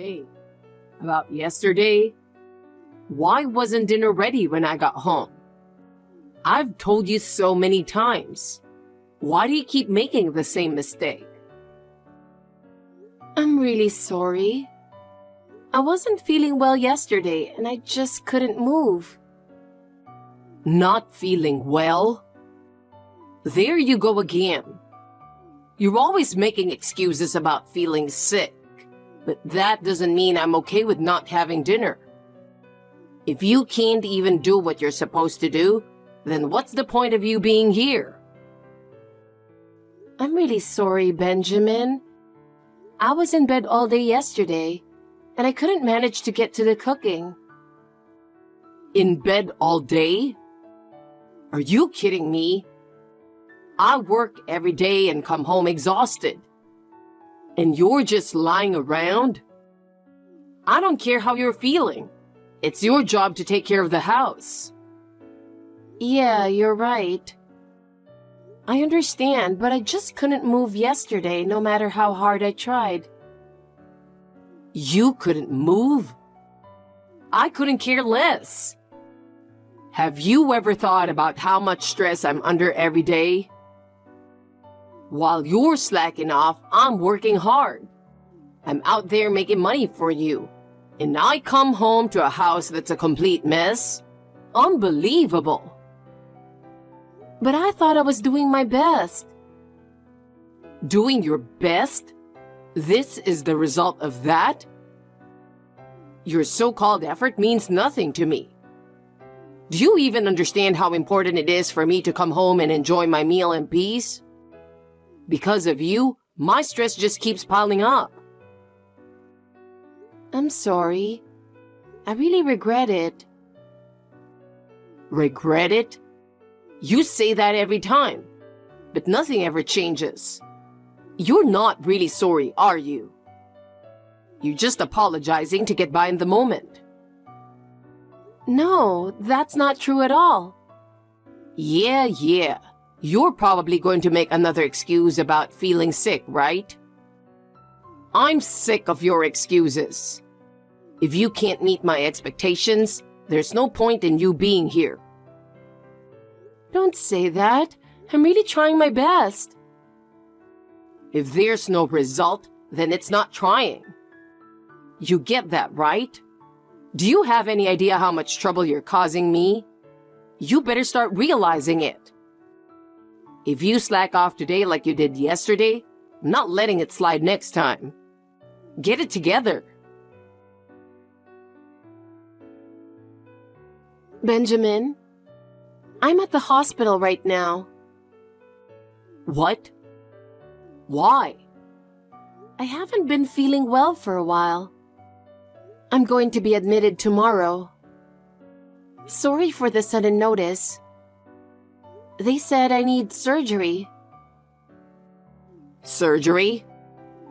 Hey, about yesterday, why wasn't dinner ready when I got home? I've told you so many times. Why do you keep making the same mistake? I'm really sorry. I wasn't feeling well yesterday and I just couldn't move. Not feeling well? There you go again. You're always making excuses about feeling sick, but that doesn't mean I'm okay with not having dinner. If you can't even do what you're supposed to do, then what's the point of you being here? I'm really sorry, Benjamin. I was in bed all day yesterday, and I couldn't manage to get to the cooking. In bed all day? Are you kidding me? I work every day and come home exhausted. And you're just lying around? I don't care how you're feeling. It's your job to take care of the house. Yeah, you're right. I understand, but I just couldn't move yesterday no matter how hard I tried. You couldn't move? I couldn't care less. Have you ever thought about how much stress I'm under every day? While you're slacking off, I'm working hard. I'm out there making money for you. And I come home to a house that's a complete mess? Unbelievable. But I thought I was doing my best. Doing your best? This is the result of that? Your so-called effort means nothing to me. Do you even understand how important it is for me to come home and enjoy my meal in peace? Because of you, my stress just keeps piling up. I'm sorry. I really regret it. Regret it? You say that every time, but nothing ever changes. You're not really sorry, are you? You're just apologizing to get by in the moment. No, that's not true at all. Yeah. You're probably going to make another excuse about feeling sick, right? I'm sick of your excuses. If you can't meet my expectations, there's no point in you being here. Don't say that. I'm really trying my best. If there's no result, then it's not trying. You get that, right? Do you have any idea how much trouble you're causing me? You better start realizing it. If you slack off today like you did yesterday, I'm not letting it slide next time. Get it together. Benjamin, I'm at the hospital right now. What? Why? I haven't been feeling well for a while. I'm going to be admitted tomorrow. Sorry for the sudden notice. They said I need surgery. Surgery?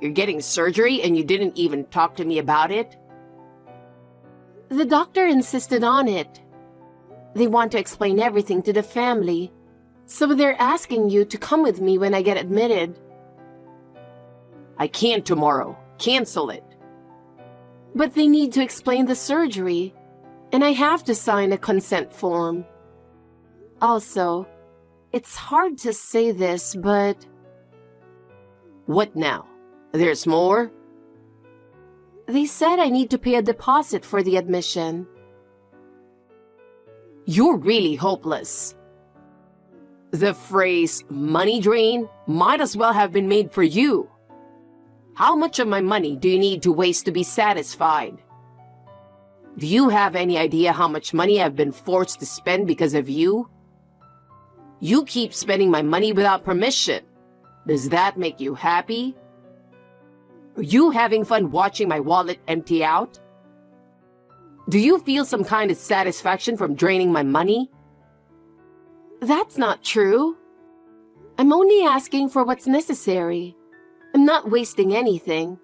You're getting surgery and you didn't even talk to me about it? The doctor insisted on it. They want to explain everything to the family, so they're asking you to come with me when I get admitted. I can't tomorrow. Cancel it. But they need to explain the surgery, and I have to sign a consent form. Also, it's hard to say this, but... What now? There's more? They said I need to pay a deposit for the admission. You're really hopeless. The phrase money drain might as well have been made for you. How much of my money do you need to waste to be satisfied? Do you have any idea how much money I've been forced to spend because of you? You keep spending my money without permission. Does that make you happy? Are you having fun watching my wallet empty out? Do you feel some kind of satisfaction from draining my money? That's not true. I'm only asking for what's necessary. I'm not wasting anything.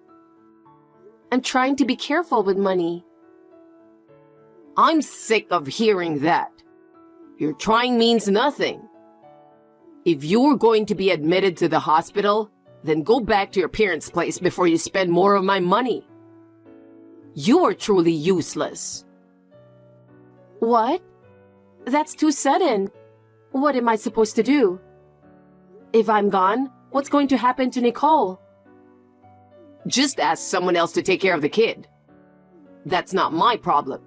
I'm trying to be careful with money. I'm sick of hearing that. Your trying means nothing. If you're going to be admitted to the hospital, then go back to your parents' place before you spend more of my money. You are truly useless. What? That's too sudden. What am I supposed to do? If I'm gone, what's going to happen to Nicole? Just ask someone else to take care of the kid. That's not my problem.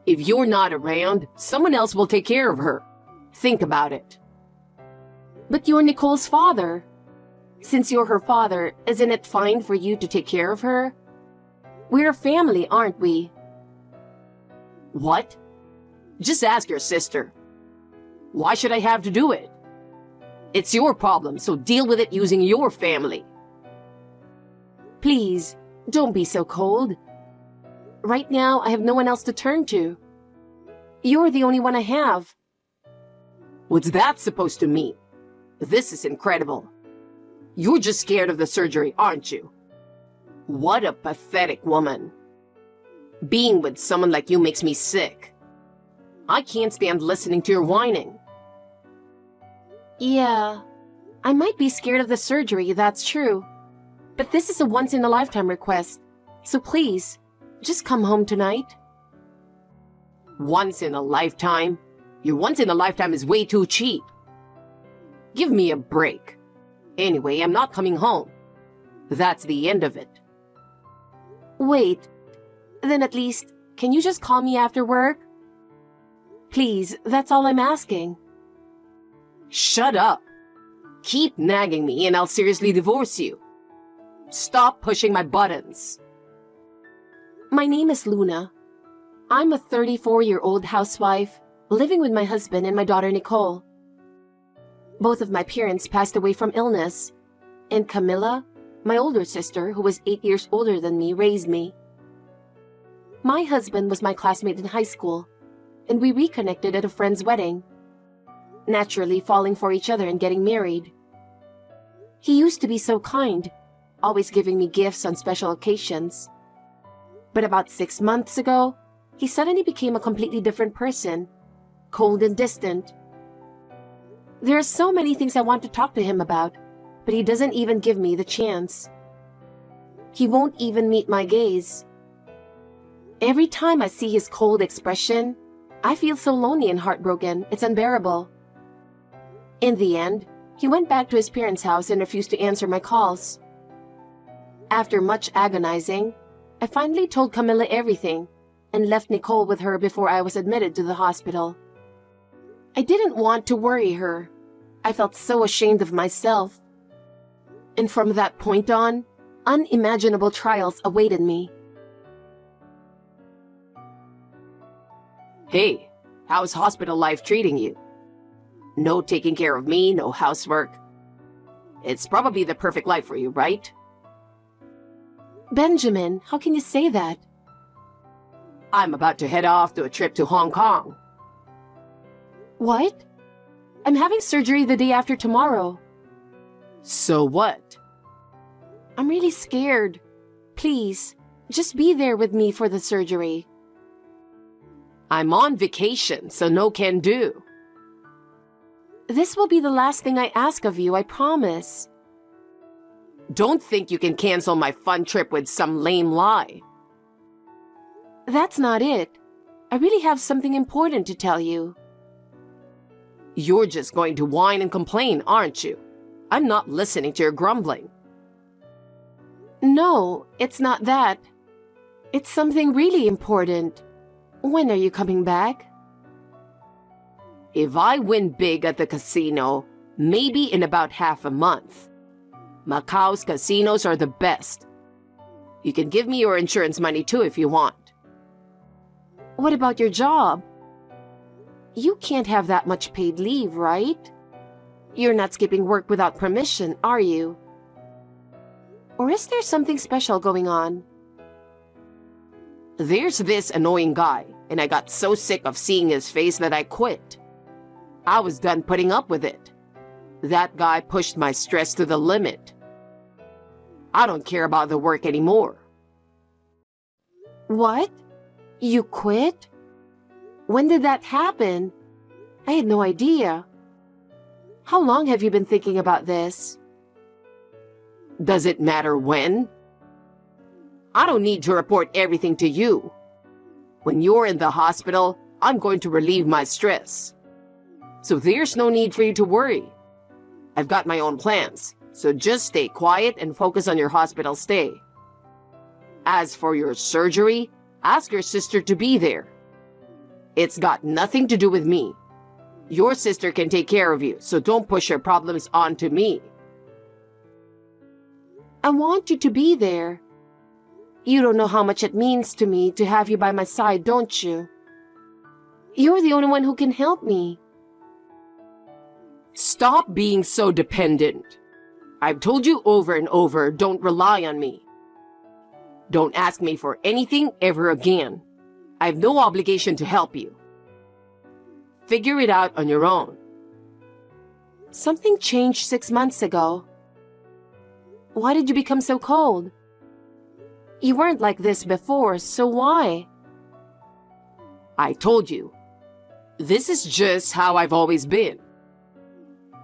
If you're not around, someone else will take care of her. Think about it. But you're Nicole's father. Since you're her father, isn't it fine for you to take care of her? We're a family, aren't we? What? Just ask your sister. Why should I have to do it? It's your problem, so deal with it using your family. Please, don't be so cold. Right now, I have no one else to turn to. You're the only one I have. What's that supposed to mean? This is incredible. You're just scared of the surgery, aren't you? What a pathetic woman. Being with someone like you makes me sick. I can't stand listening to your whining. Yeah, I might be scared of the surgery, that's true. But this is a once-in-a-lifetime request, so please, just come home tonight. Once in a lifetime? Your once in a lifetime is way too cheap. Give me a break. Anyway, I'm not coming home. That's the end of it. Wait, then at least, can you just call me after work? Please, that's all I'm asking. Shut up. Keep nagging me and I'll seriously divorce you. Stop pushing my buttons. My name is Luna. I'm a 34-year-old housewife, living with my husband and my daughter Nicole. Both of my parents passed away from illness, and Camilla, my older sister, who was 8 years older than me, raised me. My husband was my classmate in high school, and we reconnected at a friend's wedding, naturally falling for each other and getting married. He used to be so kind, always giving me gifts on special occasions. But about 6 months ago, he suddenly became a completely different person, cold and distant. There are so many things I want to talk to him about, but he doesn't even give me the chance. He won't even meet my gaze. Every time I see his cold expression, I feel so lonely and heartbroken, it's unbearable. In the end, he went back to his parents' house and refused to answer my calls. After much agonizing, I finally told Camilla everything and left Nicole with her before I was admitted to the hospital. I didn't want to worry her. I felt so ashamed of myself. And from that point on, unimaginable trials awaited me. Hey, how's hospital life treating you? No taking care of me, no housework. It's probably the perfect life for you, right? Benjamin, how can you say that? I'm about to head off to a trip to Hong Kong. What? I'm having surgery the day after tomorrow. So what? I'm really scared. Please, just be there with me for the surgery. I'm on vacation, so no can do. This will be the last thing I ask of you, I promise. Don't think you can cancel my fun trip with some lame lie. That's not it. I really have something important to tell you. You're just going to whine and complain, aren't you? I'm not listening to your grumbling. No, it's not that. It's something really important. When are you coming back? If I win big at the casino, maybe in about half a month. Macau's casinos are the best. You can give me your insurance money too if you want. What about your job? You can't have that much paid leave, right? You're not skipping work without permission, are you? Or is there something special going on? There's this annoying guy, and I got so sick of seeing his face that I quit. I was done putting up with it. That guy pushed my stress to the limit. I don't care about the work anymore. What? You quit? When did that happen? I had no idea. How long have you been thinking about this? Does it matter when? I don't need to report everything to you. When you're in the hospital, I'm going to relieve my stress. So there's no need for you to worry. I've got my own plans, so just stay quiet and focus on your hospital stay. As for your surgery, ask your sister to be there. It's got nothing to do with me. Your sister can take care of you, so don't push your problems onto me. I want you to be there. You don't know how much it means to me to have you by my side, don't you? You're the only one who can help me. Stop being so dependent. I've told you over and over, don't rely on me. Don't ask me for anything ever again. I have no obligation to help you. Figure it out on your own. Something changed 6 months ago. Why did you become so cold? You weren't like this before, so why? I told you. This is just how I've always been.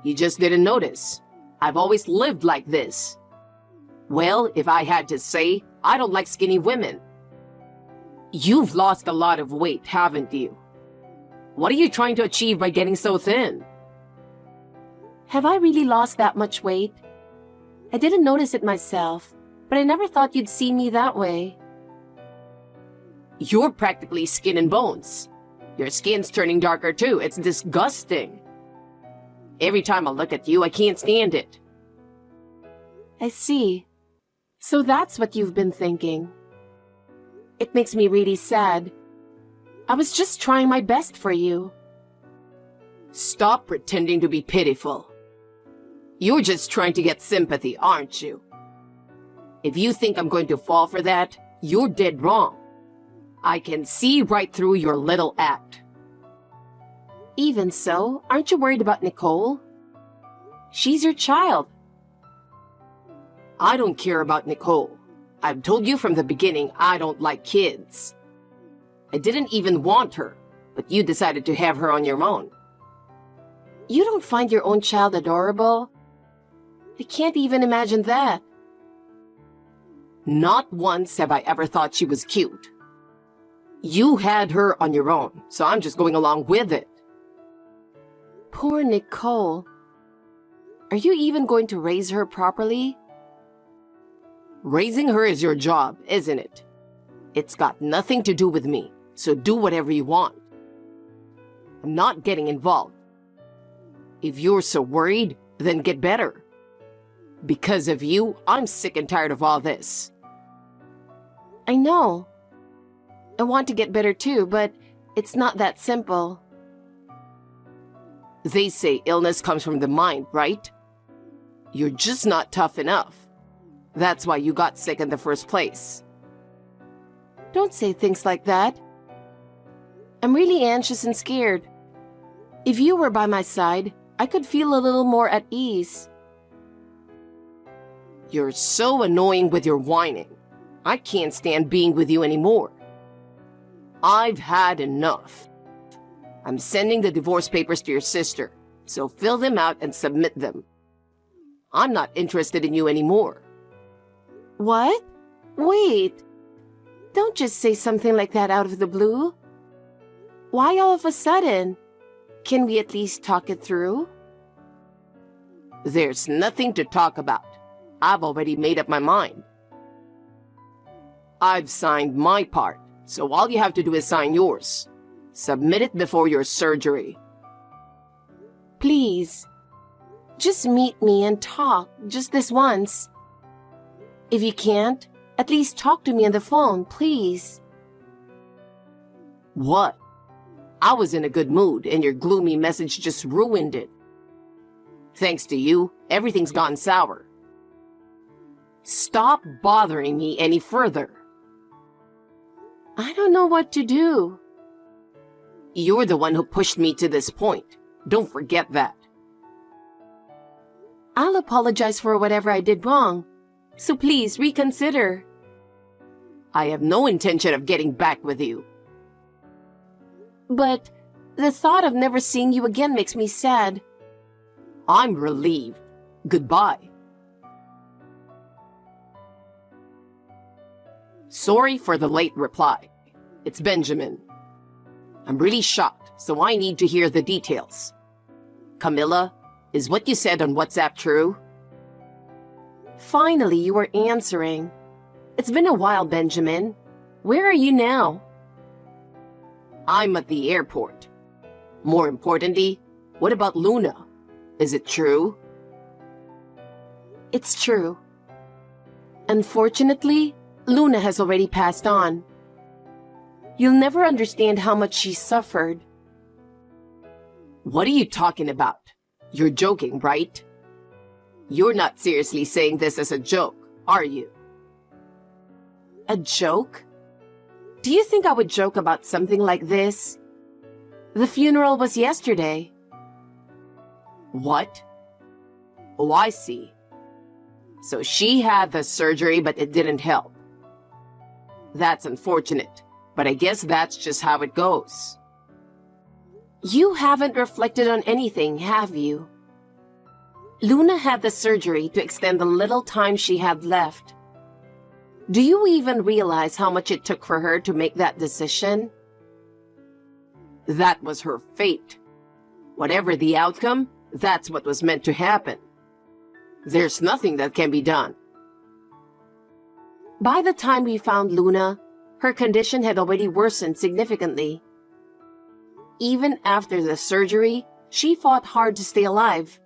You just didn't notice. I've always lived like this. Well, if I had to say, I don't like skinny women. You've lost a lot of weight, haven't you? What are you trying to achieve by getting so thin? Have I really lost that much weight? I didn't notice it myself, but I never thought you'd see me that way. You're practically skin and bones. Your skin's turning darker too. It's disgusting. Every time I look at you, I can't stand it. I see. So that's what you've been thinking. It makes me really sad. I was just trying my best for you. Stop pretending to be pitiful. You're just trying to get sympathy, aren't you? If you think I'm going to fall for that, you're dead wrong. I can see right through your little act. Even so, aren't you worried about Nicole? She's your child. I don't care about Nicole. I've told you from the beginning I don't like kids. I didn't even want her, but you decided to have her on your own. You don't find your own child adorable? I can't even imagine that. Not once have I ever thought she was cute. You had her on your own, so I'm just going along with it. Poor Nicole. Are you even going to raise her properly? Raising her is your job, isn't it? It's got nothing to do with me, so do whatever you want. I'm not getting involved. If you're so worried, then get better. Because of you, I'm sick and tired of all this. I know. I want to get better too, but it's not that simple. They say illness comes from the mind, right? You're just not tough enough. That's why you got sick in the first place. Don't say things like that. I'm really anxious and scared. If you were by my side, I could feel a little more at ease. You're so annoying with your whining. I can't stand being with you anymore. I've had enough. I'm sending the divorce papers to your sister, so fill them out and submit them. I'm not interested in you anymore. What? Wait. Don't just say something like that out of the blue. Why all of a sudden? Can we at least talk it through? There's nothing to talk about. I've already made up my mind. I've signed my part, so all you have to do is sign yours. Submit it before your surgery. Please. Just meet me and talk, just this once. If you can't, at least talk to me on the phone, please. What? I was in a good mood, and your gloomy message just ruined it. Thanks to you, everything's gone sour. Stop bothering me any further. I don't know what to do. You're the one who pushed me to this point. Don't forget that. I'll apologize for whatever I did wrong, so please reconsider. I have no intention of getting back with you. But the thought of never seeing you again makes me sad. I'm relieved. Goodbye. Sorry for the late reply. It's Benjamin. I'm really shocked, so I need to hear the details. Camilla, is what you said on WhatsApp true? Finally, you are answering. It's been a while, Benjamin. Where are you now? I'm at the airport. More importantly, what about Luna? Is it true? It's true. Unfortunately, Luna has already passed on. You'll never understand how much she suffered. What are you talking about? You're joking, right? You're not seriously saying this as a joke, are you? A joke? Do you think I would joke about something like this? The funeral was yesterday. What? Oh, I see. So she had the surgery, but it didn't help. That's unfortunate, but I guess that's just how it goes. You haven't reflected on anything, have you? Luna had the surgery to extend the little time she had left. Do you even realize how much it took for her to make that decision? That was her fate. Whatever the outcome, that's what was meant to happen. There's nothing that can be done. By the time we found Luna, her condition had already worsened significantly. Even after the surgery, she fought hard to stay alive.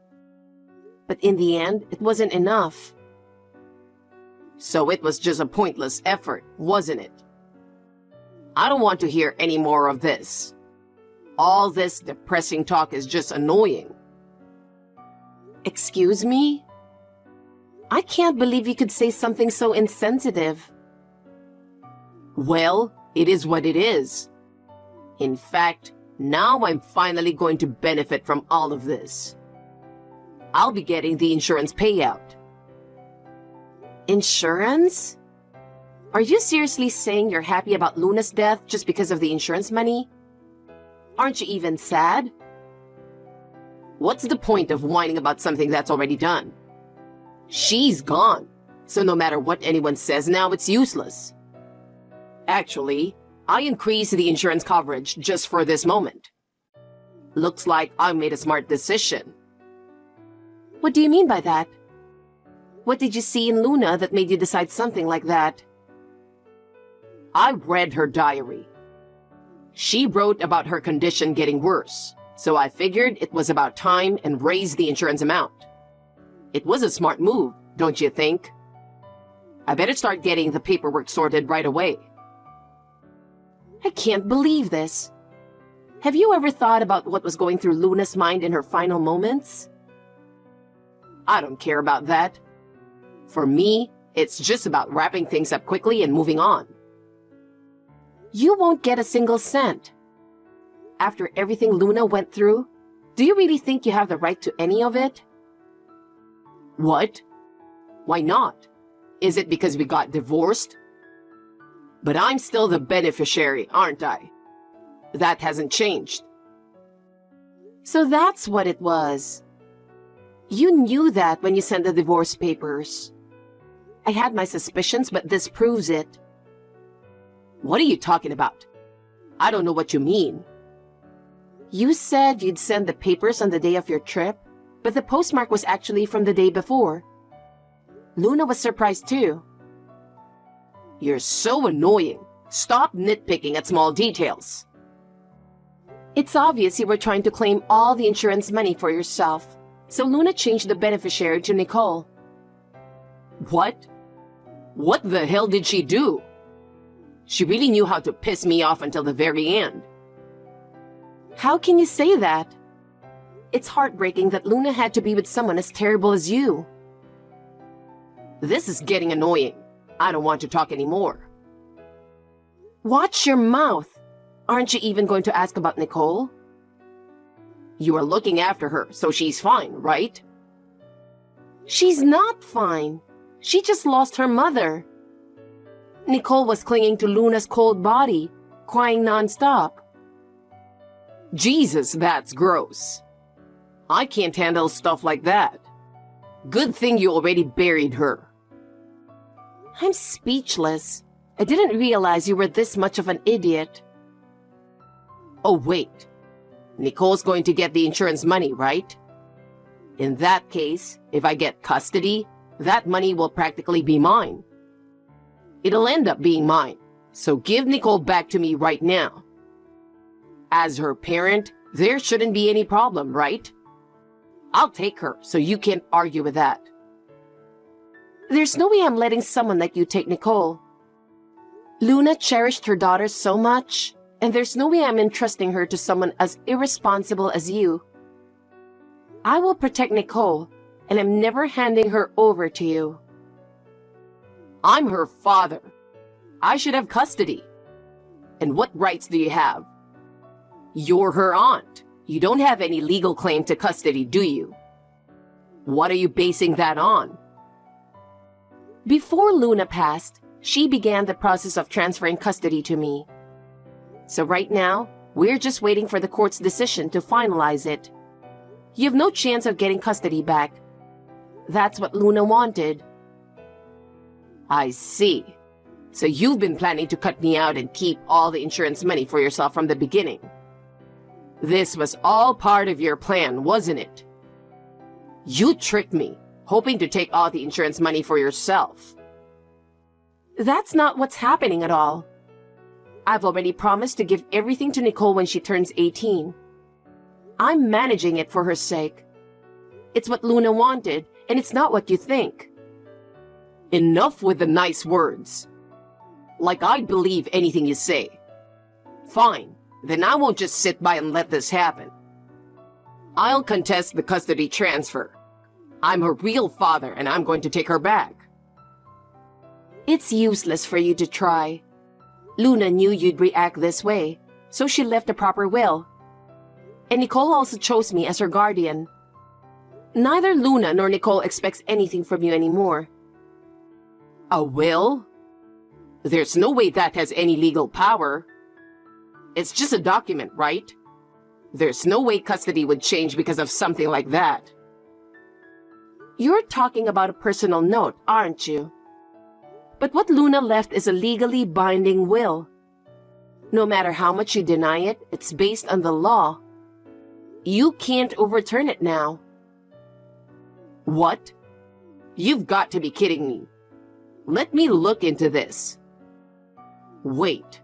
But in the end, it wasn't enough. So it was just a pointless effort, wasn't it? I don't want to hear any more of this. All this depressing talk is just annoying. Excuse me? I can't believe you could say something so insensitive. Well, it is what it is. In fact, now I'm finally going to benefit from all of this. I'll be getting the insurance payout. Insurance? Are you seriously saying you're happy about Luna's death just because of the insurance money? Aren't you even sad? What's the point of whining about something that's already done? She's gone, so no matter what anyone says now, it's useless. Actually, I increased the insurance coverage just for this moment. Looks like I made a smart decision. What do you mean by that? What did you see in Luna that made you decide something like that? I read her diary. She wrote about her condition getting worse, so I figured it was about time and raised the insurance amount. It was a smart move, don't you think? I better start getting the paperwork sorted right away. I can't believe this. Have you ever thought about what was going through Luna's mind in her final moments? I don't care about that. For me, it's just about wrapping things up quickly and moving on. You won't get a single cent. After everything Luna went through, do you really think you have the right to any of it? What? Why not? Is it because we got divorced? But I'm still the beneficiary, aren't I? That hasn't changed. So that's what it was. You knew that when you sent the divorce papers. I had my suspicions, but this proves it. What are you talking about? I don't know what you mean. You said you'd send the papers on the day of your trip, but the postmark was actually from the day before. Luna was surprised too. You're so annoying. Stop nitpicking at small details. It's obvious you were trying to claim all the insurance money for yourself, so Luna changed the beneficiary to Nicole. What? What the hell did she do? She really knew how to piss me off until the very end. How can you say that? It's heartbreaking that Luna had to be with someone as terrible as you. This is getting annoying. I don't want to talk anymore. Watch your mouth. Aren't you even going to ask about Nicole? You are looking after her, so she's fine, right? She's not fine. She just lost her mother. Nicole was clinging to Luna's cold body, crying nonstop. Jesus, that's gross. I can't handle stuff like that. Good thing you already buried her. I'm speechless. I didn't realize you were this much of an idiot. Oh, wait. Nicole's going to get the insurance money, right? In that case, if I get custody, that money will practically be mine. It'll end up being mine, so give Nicole back to me right now. As her parent, there shouldn't be any problem, right? I'll take her, so you can't argue with that. There's no way I'm letting someone like you take Nicole. Luna cherished her daughter so much, and there's no way I'm entrusting her to someone as irresponsible as you. I will protect Nicole, and I'm never handing her over to you. I'm her father. I should have custody. And what rights do you have? You're her aunt. You don't have any legal claim to custody, do you? What are you basing that on? Before Luna passed, she began the process of transferring custody to me. So right now, we're just waiting for the court's decision to finalize it. You have no chance of getting custody back. That's what Luna wanted. I see. So you've been planning to cut me out and keep all the insurance money for yourself from the beginning. This was all part of your plan, wasn't it? You tricked me, hoping to take all the insurance money for yourself. That's not what's happening at all. I've already promised to give everything to Nicole when she turns 18. I'm managing it for her sake. It's what Luna wanted, and it's not what you think. Enough with the nice words. Like I'd believe anything you say. Fine, then I won't just sit by and let this happen. I'll contest the custody transfer. I'm her real father, and I'm going to take her back. It's useless for you to try. Luna knew you'd react this way, so she left a proper will. And Nicole also chose me as her guardian. Neither Luna nor Nicole expects anything from you anymore. A will? There's no way that has any legal power. It's just a document, right? There's no way custody would change because of something like that. You're talking about a personal note, aren't you? But what Luna left is a legally binding will. No matter how much you deny it, it's based on the law. You can't overturn it now. What? You've got to be kidding me. Let me look into this. Wait.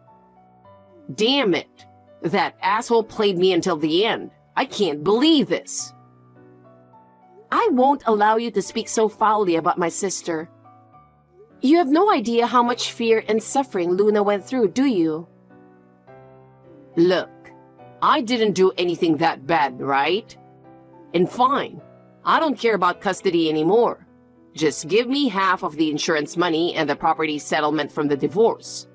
Damn it. That asshole played me until the end. I can't believe this. I won't allow you to speak so foully about my sister. You have no idea how much fear and suffering Luna went through, do you? Look, I didn't do anything that bad, right? And fine, I don't care about custody anymore. Just give me half of the insurance money and the property settlement from the divorce.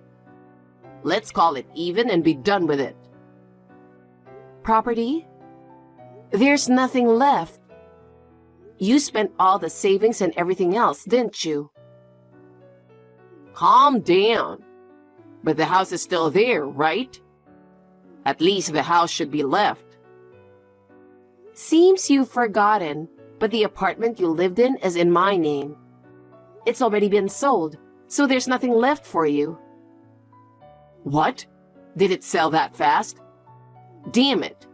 Let's call it even and be done with it. Property? There's nothing left. You spent all the savings and everything else, didn't you? Calm down. But the house is still there, right? At least the house should be left. Seems you've forgotten, but the apartment you lived in is in my name. It's already been sold, so there's nothing left for you. What? Did it sell that fast? Damn it.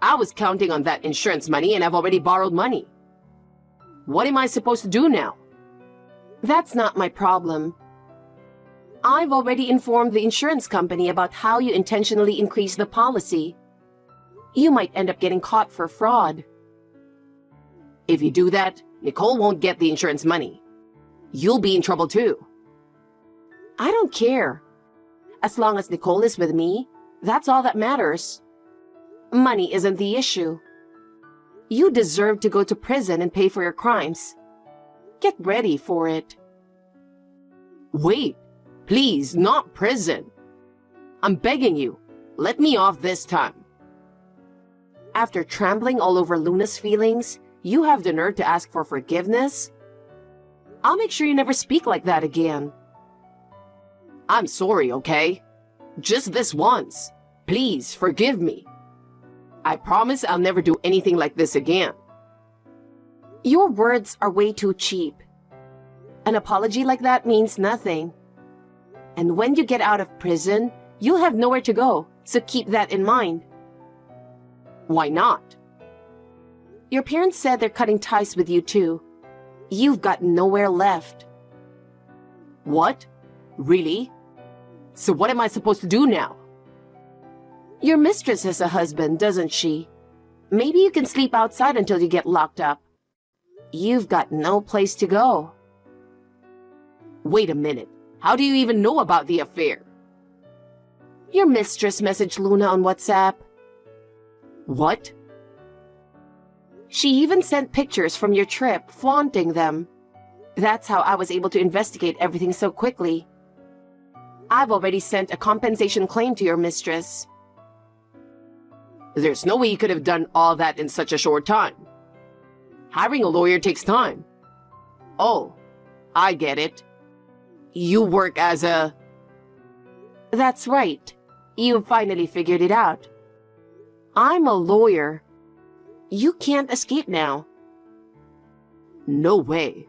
I was counting on that insurance money and I've already borrowed money. What am I supposed to do now? That's not my problem. I've already informed the insurance company about how you intentionally increased the policy. You might end up getting caught for fraud. If you do that, Nicole won't get the insurance money. You'll be in trouble too. I don't care. As long as Nicole is with me, that's all that matters. Money isn't the issue. You deserve to go to prison and pay for your crimes. Get ready for it. Wait, please, not prison. I'm begging you, let me off this time. After trampling all over Luna's feelings, you have the nerve to ask for forgiveness? I'll make sure you never speak like that again. I'm sorry, okay? Just this once. Please, forgive me. I promise I'll never do anything like this again. Your words are way too cheap. An apology like that means nothing. And when you get out of prison, you'll have nowhere to go, so keep that in mind. Why not? Your parents said they're cutting ties with you too. You've got nowhere left. What? Really? So what am I supposed to do now? Your mistress has a husband, doesn't she? Maybe you can sleep outside until you get locked up. You've got no place to go. Wait a minute. How do you even know about the affair? Your mistress messaged Luna on WhatsApp. What? She even sent pictures from your trip, flaunting them. That's how I was able to investigate everything so quickly. I've already sent a compensation claim to your mistress. There's no way you could have done all that in such a short time. Hiring a lawyer takes time. Oh, I get it. You work as a... That's right. You finally figured it out. I'm a lawyer. You can't escape now. No way.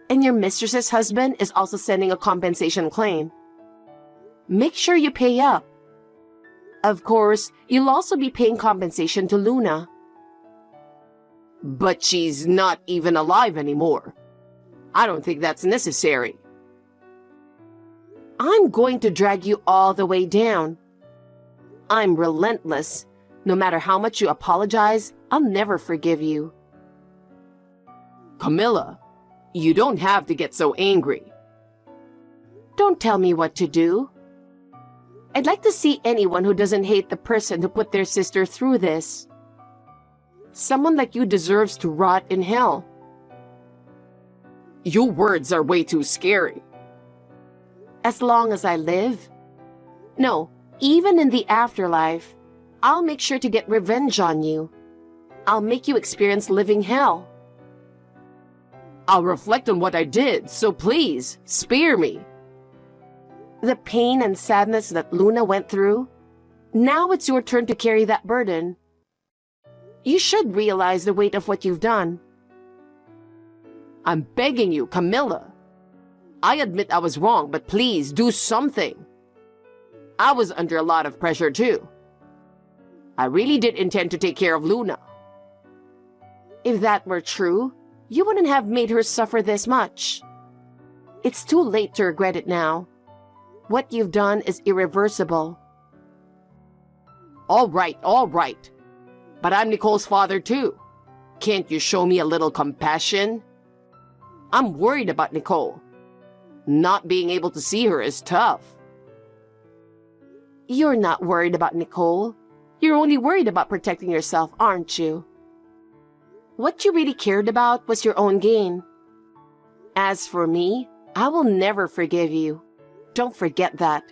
And your mistress's husband is also sending a compensation claim. Make sure you pay up. Of course, you'll also be paying compensation to Luna. But she's not even alive anymore. I don't think that's necessary. I'm going to drag you all the way down. I'm relentless. No matter how much you apologize, I'll never forgive you. Camilla, you don't have to get so angry. Don't tell me what to do. I'd like to see anyone who doesn't hate the person who put their sister through this. Someone like you deserves to rot in hell. Your words are way too scary. As long as I live? No, even in the afterlife, I'll make sure to get revenge on you. I'll make you experience living hell. I'll reflect on what I did, so please, spare me. The pain and sadness that Luna went through, now it's your turn to carry that burden. You should realize the weight of what you've done. I'm begging you, Camilla. I admit I was wrong, but please do something. I was under a lot of pressure too. I really did intend to take care of Luna. If that were true, you wouldn't have made her suffer this much. It's too late to regret it now. What you've done is irreversible. All right. But I'm Nicole's father too. Can't you show me a little compassion? I'm worried about Nicole. Not being able to see her is tough. You're not worried about Nicole. You're only worried about protecting yourself, aren't you? What you really cared about was your own gain. As for me, I will never forgive you. Don't forget that.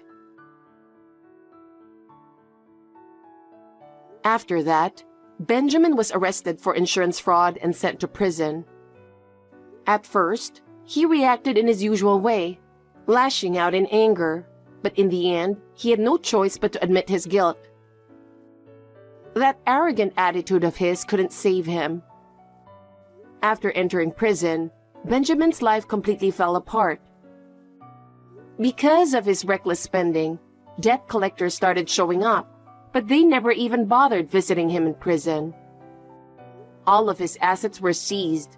After that, Benjamin was arrested for insurance fraud and sent to prison. At first, he reacted in his usual way, lashing out in anger, but in the end, he had no choice but to admit his guilt. That arrogant attitude of his couldn't save him. After entering prison, Benjamin's life completely fell apart. Because of his reckless spending, debt collectors started showing up, but they never even bothered visiting him in prison. All of his assets were seized.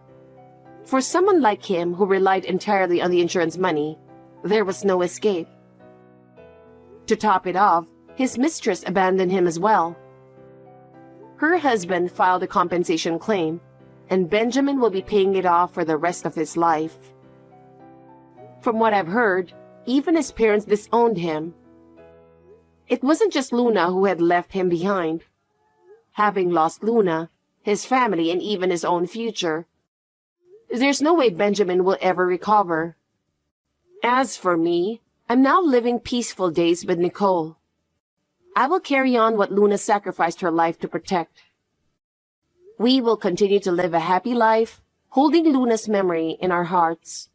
For someone like him who relied entirely on the insurance money, there was no escape. To top it off, his mistress abandoned him as well. Her husband filed a compensation claim, and Benjamin will be paying it off for the rest of his life. From what I've heard, even his parents disowned him. It wasn't just Luna who had left him behind. Having lost Luna, his family, and even his own future, there's no way Benjamin will ever recover. As for me, I'm now living peaceful days with Nicole. I will carry on what Luna sacrificed her life to protect. We will continue to live a happy life, holding Luna's memory in our hearts.